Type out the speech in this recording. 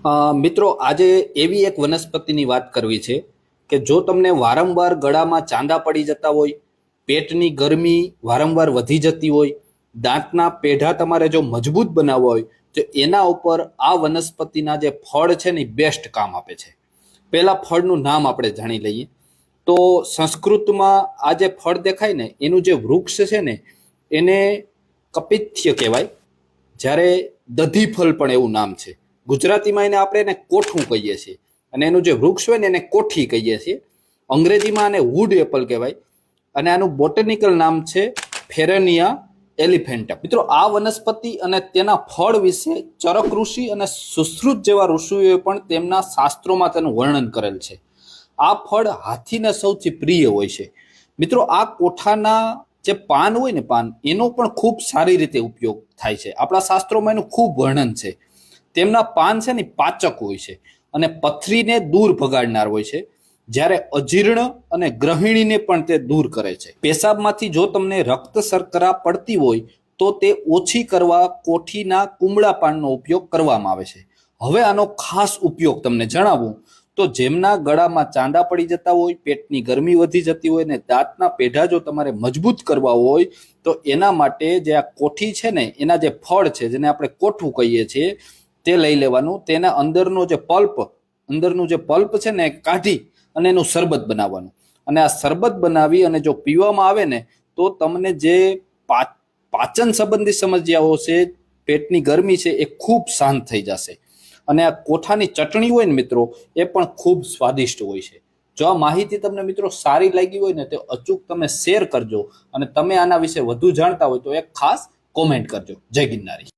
મિત્રો આજે એવી એક વનસ્પતિની વાત કરવી છે કે જો તમને વારંવાર ગળામાં ચાંદા પડી જતા હોય, પેટની ગરમી વારંવાર વધી જતી હોય, દાંતના પેઢા તમારે જો મજબૂત બનાવવા હોય તો એના ઉપર આ વનસ્પતિના જે ફળ છે ને બેસ્ટ કામ આપે છે. પહેલા ફળનું નામ આપણે જાણી લઈએ તો સંસ્કૃતમાં આ જે ફળ દેખાય ને એનું જે વૃક્ષ છે ને એને કપિથ્ય કહેવાય. જ્યારે દધી ફળ પણ એવું નામ છે. ગુજરાતીમાં એને કોઠું કહીએ છીએ અને એનું જે વૃક્ષ હોય ને એને કોઠી કહીએ છીએ. અંગ્રેજીમાં આને વુડ એપલ કહેવાય અને આનું બોટેનિકલ નામ છે ફેરેનિયા એલિફેન્ટા. મિત્રો આ વનસ્પતિ અને તેના ફળ વિશે ચરક ઋષિ અને સુશ્રુત જેવા ઋષિઓએ પણ તેમના શાસ્ત્રોમાં તેનું વર્ણન કરેલ છે. આ ફળ હાથીને સૌથી પ્રિય હોય છે. મિત્રો આ કોઠાના જે પાન હોય ને એનો પણ ખૂબ સારી રીતે ઉપયોગ થાય છે. આપણા શાસ્ત્રોમાં એનું ખૂબ વર્ણન છે. તેમના પાન છે ને પાચક હોય છે અને પથરીને દૂર ભગાડનાર હોય છે. જ્યારે અજીર્ણ અને ગ્રહિણીને પણ તે દૂર કરે છે. પેશાબમાંથી જો તમને રક્ત શર્કરા પડતી હોય તો તે ઓછી કરવા કોઠીના કુમળા પાનનો ઉપયોગ કરવામાં આવે છે. હવે આનો ખાસ ઉપયોગ તમને જણાવું તો જેમના ગળામાં ચાંદા પડી જતા હોય, પેટની ગરમી વધી જતી હોય ને દાંતના પેઢા જો તમારે મજબૂત કરવા હોય તો એના માટે જે આ કોઠી છે ને એના જે ફળ છે જેને આપણે કોઠું કહીએ છીએ તે લઈ લેવાનું. તેના અંદરનું જે પલ્પ છે ને કાઢી અને એનું શરબત બનાવવાનું અને આ શરબત બનાવી અને જો પીવામાં આવે ને તો તમને જે પાચન સંબંધી સમસ્યાઓ છે, પેટની ગરમી છે એ ખૂબ શાંત થઈ જશે. અને આ કોઠાની ચટણી હોય ને મિત્રો એ પણ ખૂબ સ્વાદિષ્ટ હોય છે. જો આ માહિતી તમને મિત્રો સારી લાગી હોય ને તો અચૂક તમે શેર કરજો અને તમે આના વિશે વધુ જાણતા હોય તો એક ખાસ કોમેન્ટ કરજો. જય ગિરનારી.